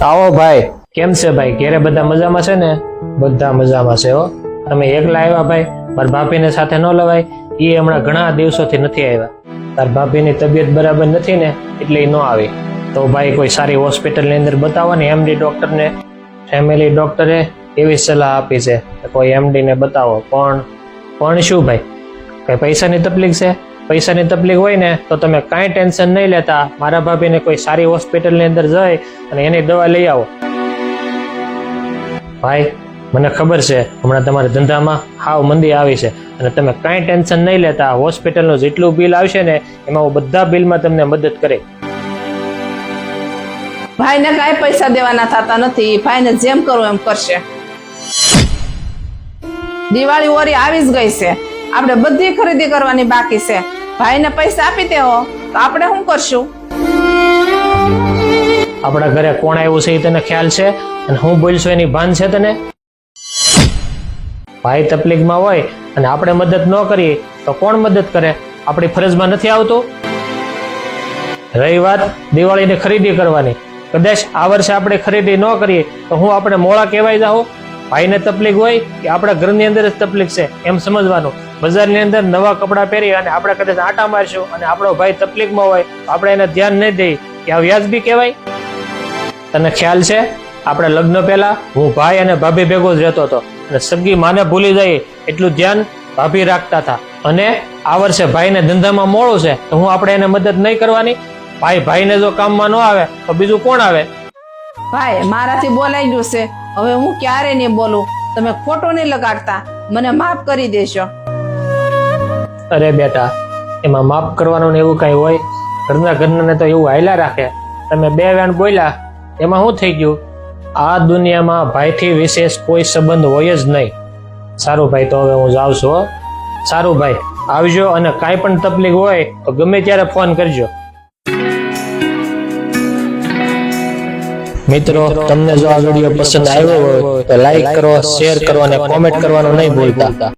આવો ભાઈ, કેમ છે ભાઈ? ઘેરે બધા મજામાં છે ને? બધા મજામાં છે હો. તમે એકલા આવ્યા ભાઈ? મારા ભાભીને સાથે ન લવાય? એ હમણાં ઘણા દિવસોથી નથી આવ્યા. તાર ભાભીની તબિયત બરાબર નથી ને એટલે એ ન આવી. તો ભાઈ કોઈ સારી હોસ્પિટલની અંદર બતાવો ને. એમડી ડોક્ટરને, ફેમિલી ડોક્ટરે એવી સલાહ આપી છે કે કોઈ એમડી ને બતાવો. પણ શું ભાઈ, કઈ પૈસાની તકલીફ છે? પૈસાની તકલીફ હોય ને તો તમે કાંઈ ટેન્શન નહીં લેતા. મારા ભાભીને કોઈ સારી હોસ્પિટલની અંદર જઈ અને એની દવા લઈ આવો. ભાઈ મને ખબર છે હમણાં તમારા ધંધામાં હાવ મંદી આવી છે અને તમે કાંઈ ટેન્શન નહીં લેતા. હોસ્પિટલનું જેટલું બિલ આવશે ને એમાં હું બધા બિલમાં તમને મદદ કરે. ભાઈને કાંઈ પૈસા દેવાના થતા નથી. ભાઈને જેમ કરવું એમ કરશે. દિવાળી ઓરી આવી જ ગઈ છે. આપણે બધી ખરીદી કરવાની બાકી છે. ભાઈને પૈસા આપી દેવો તો આપણે શું કરશું? આપણા ઘરે કોણ આવ્યું છે એ તને ખ્યાલ છે? અને હું બોલશું એની ભાન છે તને? ભાઈ તકલીફમાં હોય અને આપણે મદદ ન કરીએ તો કોણ મદદ કરે? આપણી ફરજમાં નથી આવતું? રહી વાત દિવાળીની ખરીદી કરવાની, કદાચ આ વર્ષે આપણે ખરીદી ન કરીએ તો હું આપણે મોળા કહેવાય જાઉં? ભાઈને તકલીફ હોય કે આપણા ઘરની અંદર જ તકલીફ છે એમ સમજવાનું. બજારની અંદર નવા કપડાં પહેરી અને આપણે કદાચ આટા મારશું અને આપણો ભાઈ તકલીફમાં હોય તો આપણે એને ધ્યાન નહીં દઈએ કે આ વ્યાજબી કહેવાય? તને ખ્યાલ છે આપણે લગ્ન પહેલા હું ભાઈ અને ભાભી ભેગો જ રહેતો હતો અને સગી માને ભૂલી જાય એટલું ધ્યાન ભાભી રાખતા હતા. અને આ વર્ષે ભાઈને ધંધામાં મોડું છે તો હું આપણે એને મદદ નહીં કરવાની? ભાઈને જો કામમાં ન આવે તો બીજું કોણ આવે? ભાઈ મારાથી બોલાઈ ગયું છે, હવે હું ક્યારે નહીં બોલું. તમે ખોટું નહીં લગાડતા, મને માફ કરી દેશો. અરે બેટા, એમાં માફ કરવાનું ને એવું કઈ હોય? ઘરના તો એવું હાયલા રાખે. તમે બે વેણ બોલ્યા એમાં શું થઈ ગયું? આ દુનિયામાં ભાઈથી વિશેષ કોઈ સંબંધ હોય જ નહીં. સારું ભાઈ, તો હવે હું જાઉં છું હો. સારું ભાઈ, આવજો અને કાંઈ પણ તકલીફ હોય તો ગમે ત્યારે ફોન કરજો. મિત્રો, તમને જો આ વિડીયો પસંદ આવ્યો હોય તો લાઈક કરો, શેર કરો અને કોમેન્ટ કરવાનું નહીં ભૂલતા.